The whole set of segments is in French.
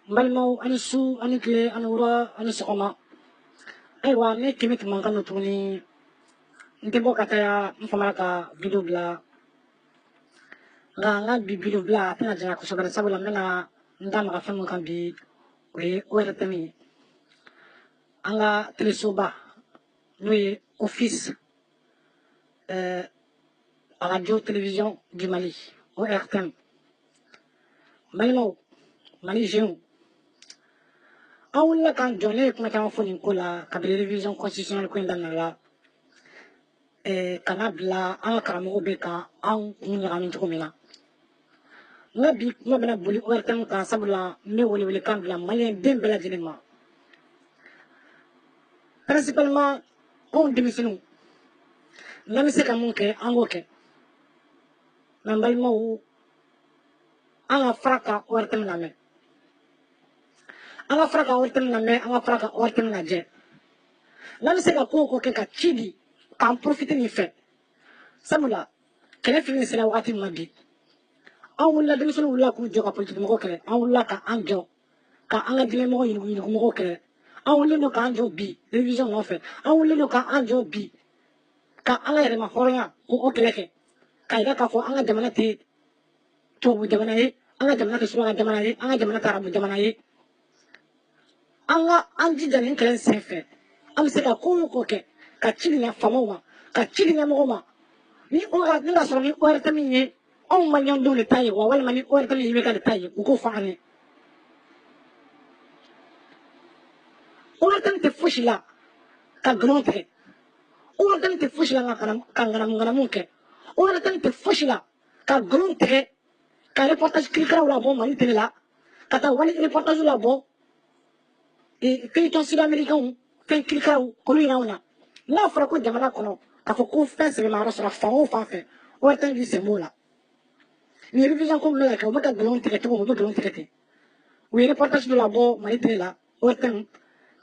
Balmau, Anisu, Anikle, Anura, Anisoma. Aywa, ne kimit mankano tuni. Ntebo kataya, mfamaka, video bla. Nga video bla, tena jana kusobara sabula mena ndama ka femu kan bi we oratami. Anga telesoba, nous office radio télévision du Mali, ORTM. Balmau, Mali Géon. Awula kan jone kuma kan foni ko la ka révision constitutionnelle ko ndana la kana bila an karamo be kan an kun ɲagamin cogo min na nga bi kuma bɛna boli ORTM kan sabula n bɛ welewele kan bila maliyɛn den bɛɛ lajɛlen ma principalement anw denmisɛnninw n'an bɛ se ka mun kɛ an k'o kɛ nka n balimaw an ka fara ka ORTM lamɛn an ka fara ka ORTM lamɛn an ka fara ka ORTM lajɛ n'an bɛ se ka ko o ko kɛ ka ci di k'an profiter nin fɛ sabula kɛlɛ fili nin sera wagati min ma bi an wulila denmisɛnninw wulila k'u jɔ ka politikimɔgɔw kɛlɛ an wulila ka an jɔ ka an ka diinɛmɔgɔ yuruguyurugumɔgɔw kɛlɛ an wulilen don k'an jɔ bi révision nɔfɛ an wulilen don k'an jɔ bi ka an ka yɛrɛma hɔrɔnya k'o kɛlɛ kɛ k'a yira k'a fɔ an ka jamana tɛ tubabu jamana ye an ka jamana tɛ suraka jamana ye an ka jamana tɛ arabu jamana ye an jija nin kɛlɛ senfɛ an bɛ se ka ko o ko kɛ ka ci di faamaw ma ka ci di ɲɛmɔgɔw ma ni ka sɔrɔ ni ORTM ye anw maliyɛndenw de ta ye wa walima ni ORTM ye IBK de ta ye u k'o fɔ an ye ORTM tɛ fosi la ka nkalon tigɛ ORTM tɛ fosi la ka ŋanamu kɛ ORTM tɛ fosi la ka nkalon tigɛ ka reportage kirikaraw labɔ Mali télé la ka taa wali reportage labɔ feuilleton sud-américains fɛn kirikaraw k'olu yira anw na n'a fɔra ko jamana kɔnɔ k'a fɔ ko fɛn sɛbɛnmayɔrɔ sɔrɔ fan o fan fɛ ORTM b'i sen b'o la ni révision ko min bɛ ka kɛ u bɛ ka nkalon tigɛ cogo min u bɛ nkalon tigɛ ten u ye reportage dɔ labɔ Mali télé la ORTM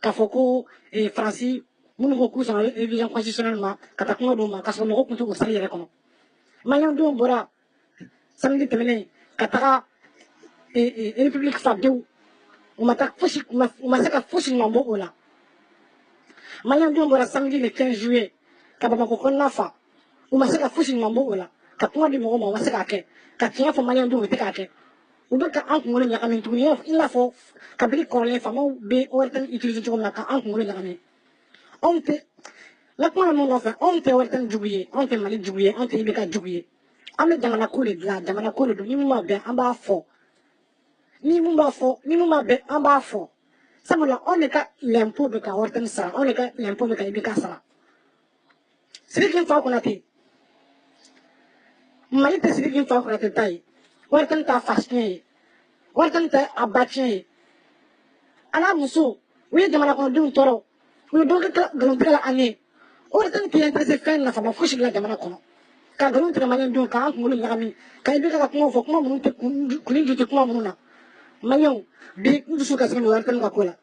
k'a fɔ ko Faransi minnu ko k'u sɔnna révision constitutionnelle ma ka taa kuma d'u ma k'a sɔrɔ mɔgɔw tun tɛ o sali yɛrɛ kɔnɔ maliyɛndenw bɔra samedi tɛmɛnen ka taga république fadenw u ma se ka fosi ɲuman bɔ o la maliyɛndenw bɔra samedi le 15 juillet ka Bamakɔ kɔnɔna fa u ma se ka fosi ɲuman bɔ o la ka kuma di mɔgɔw ma u ma se k'a kɛ ka tiɲɛ fɔ maliyɛndenw u tɛ k'a kɛ u bɛ ka an kunkolo ɲagami tuguni i n'a fɔ kabini kɔrɔlen faamaw bɛ ORTM utiliser cogo min na ka an kunkolo ɲagami anw tɛ n ka kuma min nɔfɛ anw tɛ ORTM jugu ye anw tɛ Mali jugu ye anw tɛ IBK jugu ye an bɛ jamana ko de dilan jamana ko de don ni mun ma bɛn an b'a fɔ ni mun ma bɛn an b'a fɔ sabula anw de ka l'impôt bɛ ka ORTM sara anw de ka l'impôt bɛ ka IBK sara Sidiki Fa Konate Mali tɛ Sidiki Fa Konate ta ye ORTM t'a fa tiɲɛ ye ORTM tɛ a ba tiɲɛ ye a n'a muso u ye jamana kɔnɔdenw tɔɔrɔ u ye dɔ kɛ nkalontigɛ la an ye ORTM tɛ intéressé fɛn nafama fosi la jamana kɔnɔ ka nkalon tigɛ maliyɛndenw k'an kunkolo ɲagami ka IBK ka kuma fɔ kuma minnu tɛ kuni ju tɛ kuma minnu na maliyɛnw bi n dusu kasinen don ORTM ka ko la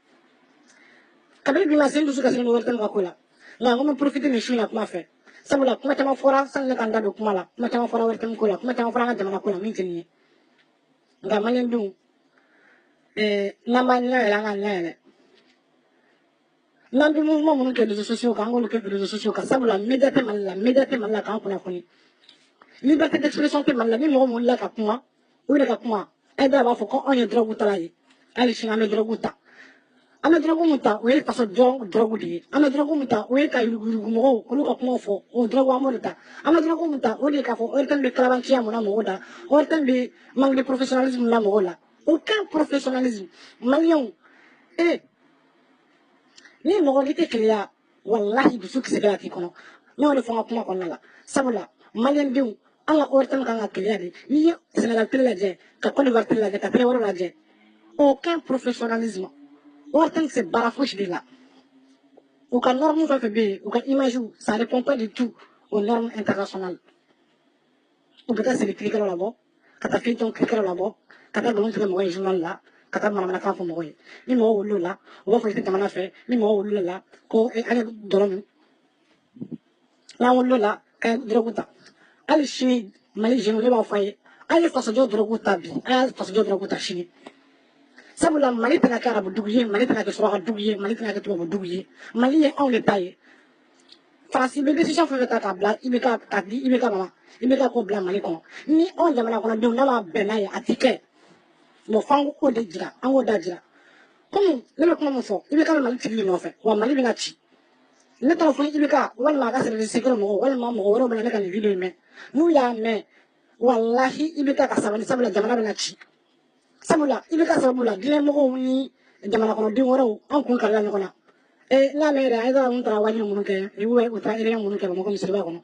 kabini bi ma se n dusu kasinen don ORTM ka ko la nka n ko n bɛ profiter nin su in na kuma fɛ sabula kuma caman fɔra sani ne ka n da don kuma la kuma caman fɔra ORTM ko la kuma caman fɔra an ka jamana ko la min tɛ nin ye nka maliyɛndenw n'an b'a ɲɛ yɛlɛ an ka ɲɛ yɛlɛ n'an bɛ mouvement minnu kɛ réseaux sociaux kan an k'olu kɛ réseaux sociaux kan sabula média tɛ Mali la k'an kunnafoni liberté d'expression tɛ Mali la ni mɔgɔ min wulila ka kuma o de ka kuma e bɛɛ b'a fɔ ko anw ye drogue tala ye hali sini an bɛ drogue ta an bɛ drogue min ta o ye faso jɔ drogue de ye an bɛ drogue min ta o ye ka yuruguyurugumɔgɔw olu ka kumaw fɔ o drogue an b'o de ta an bɛ drogue min ta o de ye k'a fɔ ORTM bɛ kalabanciya mun na mɔgɔw da ORTM bɛ manque de professionnalisme la mɔgɔw la aucun professionnalisme maliyɛnw ni mɔgɔ n'i tɛ keleya walahi dusu kisɛ kɛra k'i kɔnɔ ne y'o de fɔ n ka kuma kɔnɔna la sabula maliyɛndenw an ka ORTM kan ka keleya de n'i ye Sénégal télé lajɛ ka Côte d'Ivoire télé lajɛ ka télé wɛrɛw lajɛ aucun professionnalisme ORTM tɛ baara fosi de la u ka norme fɛn fɛn bɛ yen u ka image ça répond pas du tout aux normes internationales u bɛ taa sigi kirikɛlaw labɔ ka taa feuilleton kirikɛlaw labɔ ka taa nkalon tigɛ mɔgɔ ye journal la ka taa manamanakan fɔ mɔgɔ ye ni mɔgɔ wulila o la u b'a fɔ i tɛ jamana fɛ ni mɔgɔ wulila o la ko an ye dɔrɔn min n'an wulila o la k'an ye drogue ta hali sini Mali jeunes ne b'a fɔ a ye a ye fasojɔ drogue ta bi a y'a fasojɔ drogue ta sini sabula mali tana ka arabu dugu ye mali tana kɛ suraka dugu ye mali tana kɛ tubabu dugu ye mali ye anw de ta ye farasi bɛ décision fɛn fɛn ta k'a bila IBK k'a di IBK ma IBK k'o bila mali kɔnɔ ni anw jamana kɔnɔdenw n'a ma bɛn n'a ye a ti kɛ bon f'an k'o de jira an k'o da jira komi ne bɛ kuma min fɔ IBK bɛ mali tigi de nɔfɛ wa mali bɛ ka ci ne taara fɔ IBK walima a ka service secret mɔgɔw walima mɔgɔ wɛrɛw bɛ na ne ka nin video in mɛn n'u y'a mɛn walahi IBK ka sabali sabula jamana bɛ na ci sabula IBK sababu la diinɛ mɔgɔw ni jamana kɔnɔdenw wɛrɛw an kun karila ɲɔgɔn na n'a mɛn yɛrɛ an taara mun taara wajibi minnu kɛ u taara réunion minnu kɛ bamakɔ misiriba kɔnɔ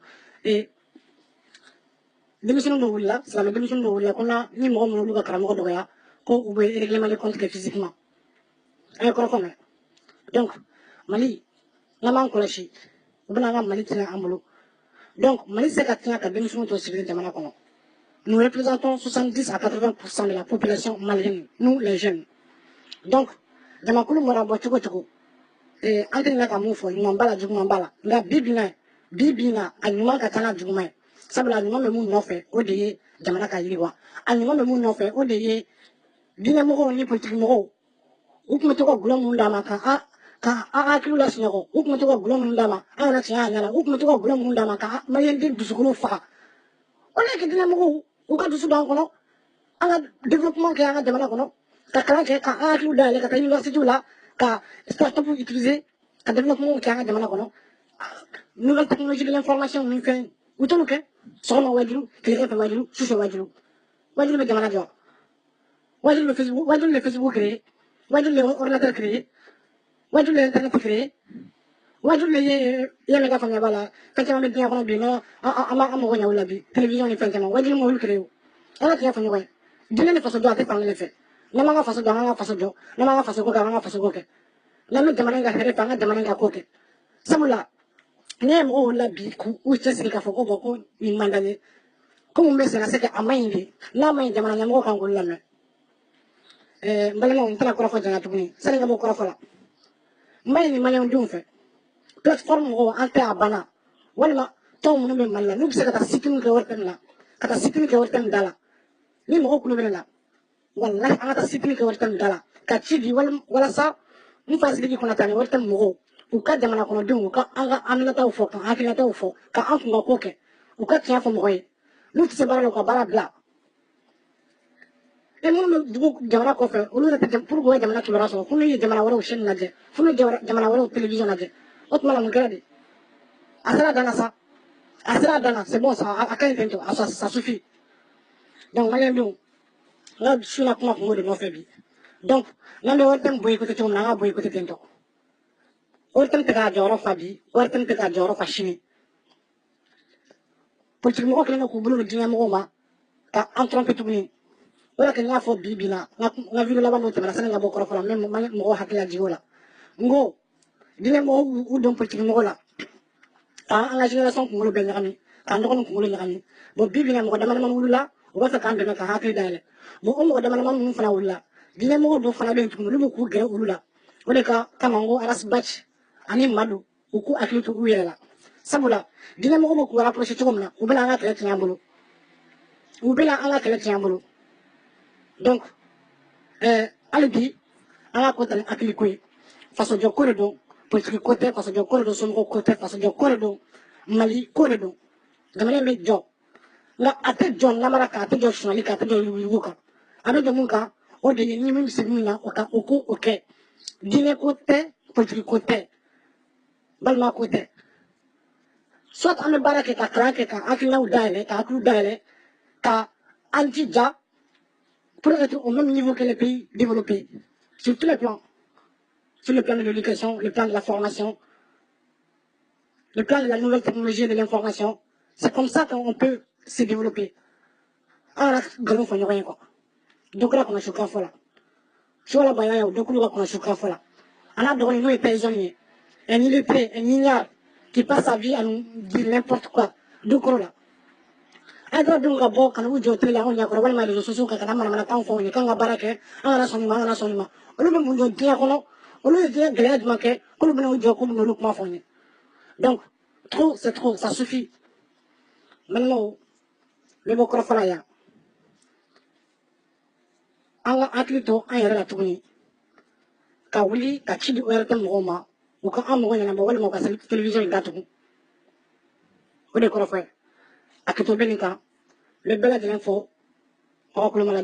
denmisɛnninw dɔ wulila silamɛ denmisɛnninw dɔ wulila ko ni mɔgɔ minnu olu ka karamɔgɔ dɔgɔya ko u bɛ règlement de compte kɛ physiquement an ye kɔrɔfɔ mɛn donc mali n'an m'an kɔlɔsi u bɛna an ka mali tiɲɛ an bolo donc mali se ka tiɲɛ ka denmisɛnninw to sigilen jamana kɔnɔ nous représentons 70 à 80% de la population malienne nous les jeunes donc jamakulu mana bɔ cogo cogo an tɛ na ka mun fɔ ɲuman b'a la juguman b'a la nka bi bi in na a ɲuman ka ca n'a juguman ye sabula a ɲuman bɛ mun nɔfɛ o de ye jamana ka yiriwa a ɲuman bɛ mun nɔfɛ o de ye diinɛmɔgɔw ni politikimɔgɔw u tun bɛ to ka gulɔ minnu d'a ma ka an hakiliw lasunɔgɔ u tun bɛ to ka gulɔ minnu d'a ma an yɛrɛ tiɲɛ y'a ɲɛna u tun bɛ to ka gulɔ minnu d'a ma ka maliyɛnden dusukolo faga o de ye kɛ diinɛmɔgɔw u ka dusu don an kɔnɔ an ka développement kɛ an ka jamana kɔnɔ ka kalan kɛ ka an hakiliw dayɛlɛ ka taa université la ka start-up utiliser ka développement kɛ an ka jamana kɔnɔ nouvelle technologie de l'information ni fɛn u t'olu kɛ sɔgɔma wajulu tilegan fɛ wajulu sufɛ wajulu wajulu bɛ jamana jɔ wajulu bɛ Facebook créé wajulu bɛ ordinateur créé wajulu bɛ internet créé wajulu bɛ yɛlɛ ka faamuya b'a la fɛn caman bɛ diɲɛ kɔnɔ bi an mago ɲɛ o la bi télévision ni fɛn caman wajulu ma olu créé o an ka tiɲɛ fɔ ɲɔgɔn ye diinɛ ni faso jɔ a tɛ fan kelen fɛ n'an m'an ka faso jɔ an k'an ka faso jɔ n'an m'an ka faso ko kɛ an k'an ka faso ko kɛ n'an bɛ jamana in ka hɛrɛ fɛ an ka jamana in ka ko kɛ sabula ne ye mɔgɔw la bi k'u cɛsiri k'a fɔ ko bɔn ko nin man d'an ye ko mun bɛ se ka se kɛ a ma ɲi de n'a ma ɲi jamana ɲɛmɔgɔ kan k'olu lamɛn n balimaw n tɛna kɔrɔfɔ janya tuguni sani ka bɔ kɔrɔfɔ la n b'a ɲini maliyɛndenw fɛ plateforme mɔgɔw an tɛ a banna walima tɔn minnu bɛ mali la n'u bɛ se ka taa sitini kɛ wari tɛ nin la ka taa sitini kɛ wari tɛ nin da la ni mɔgɔw kulo bɛ ne la walahi an ka taa sitini kɛ wari tɛ nin da la ka ci di walasa n fa sidiki kɔnɔ tan ni wari tɛ nin mɔgɔw u ka jamana kɔnɔdenw u ka an ka haminataw fɔ ka hakilinataw fɔ ka an kun ka ko kɛ u ka tiɲɛ fɔ mɔgɔ ye n'u tɛ se baara la u ka baara bila minnu bɛ dugu jamana kɔfɛ olu yɛrɛ tɛ pour que u ka jamana kibaruya sɔrɔ fo n'u ye jamana wɛrɛw chaîne lajɛ fo n'u ye jamana wɛrɛw télévision lajɛ o tuma na mun kɛra de a sera a dan na sa a sera a dan na c'est bon ça a ka ɲi ten tɔ ça suffit donc maliyɛndenw n ka su na kuma kun b'o de nɔfɛ bi donc n'an bɛ wari tɛ min boyikote cogo min na an ka boyikote ten tɔ wari tɛ min tɛ k'a jɔyɔrɔ fa bi wari tɛ min tɛ k'a jɔyɔrɔ fa sini politique mɔgɔ kɛlen don k'u bolo don diinɛ mɔgɔw ma ka an tromper tuguni o de kɛ n y'a fɔ bi bi la n ka video laban dɔ tɛmɛna sani ka bɔ kɔrɔfɔ la n bɛ mɔgɔw hakili lajigin o la n ko diinɛ mɔgɔw u don politique mɔgɔw la k'an ka génération kunkolo bɛɛ ɲagami k'an dɔgɔnin kunkolo ɲagami bon bi bi la mɔgɔ dama dama wulila u b'a fɛ k'an dɛmɛ ka hakili dayɛlɛ bon o mɔgɔ dama dama minnu fana wulila diinɛ mɔgɔw dɔw fana bɛ yen tuguni olu bɛ k'u gɛrɛ olu la o de kama n ko arasibaci ani madu u k'u hakili to u yɛrɛ la sabula diinɛ mɔgɔw bɛ k'u rapproché cogo min na u bɛna an ka kɛlɛ tiɲɛ an bolo u bɛna an ka kɛlɛ tiɲɛ an bolo donc hali bi an ka ko ta ni hakili ko ye fasojɔ ko de don politique ko tɛ fasojɔ ko de don somɔgɔw ko tɛ fasojɔ ko de don mali ko de don jamana in bɛ jɔ nka a tɛ jɔ namara kan a tɛ jɔ suɲɛli kan a tɛ jɔ yuguyugu kan a bɛ jɔ mun kan o de ye ni min bɛ se min na o ka o ko o kɛ diinɛ ko tɛ politique ko tɛ balima ko tɛ soit an bɛ baara kɛ ka kalan kɛ ka hakilinaw dayɛlɛ ka hakiliw dayɛlɛ ka an jija pour être au même niveau que les pays développés sur tous les plans sur le plan de l'éducation le plan de la formation le plan de la nouvelle technologie et de l'information c'est comme ça qu'on peut se développer an kana nkalon fɔ ɲɔgɔn ye quoi dɔ kɛra kɔnɔ su kan fɔ la su wala baya o dɔ kulu ka kɔnɔ su kan fɔ la a n'a dɔgɔnin n'o ye paysan ye un illettré un ignare qui passe sa vie à nous dire n'importe quoi du kɔrɔ la an ka denw ka bɔ ka n'u jɔ tele la anw ɲɛkɔrɔ walima réseaux sociaux kan ka na manamanakan fɔ u ye k'an ka baara kɛ an kana sɔn nin ma an kana sɔn nin ma olu bɛ mun jɔ diɲɛ kɔnɔ olu ye diɲɛ gɛlɛya jumɛn kɛ k'olu bɛna u jɔ k'u bɛna olu kuma fɔ n ye donc trop c'est trop ça suffit balimaw n bɛ bɔ kɔrɔfɔ la yan an ka hakili to an yɛrɛ la tuguni ka wuli ka ci di o yɛrɛ tɛ mɔgɔw ma u ka an mɔgɔ ɲɛnabɔ walima u ka télévision in datugu o de kɔrɔfɔ ye a kɛtɔ bɛ nin kan n bɛ bɛɛ lajɛlen fɔ mɔgɔ kulo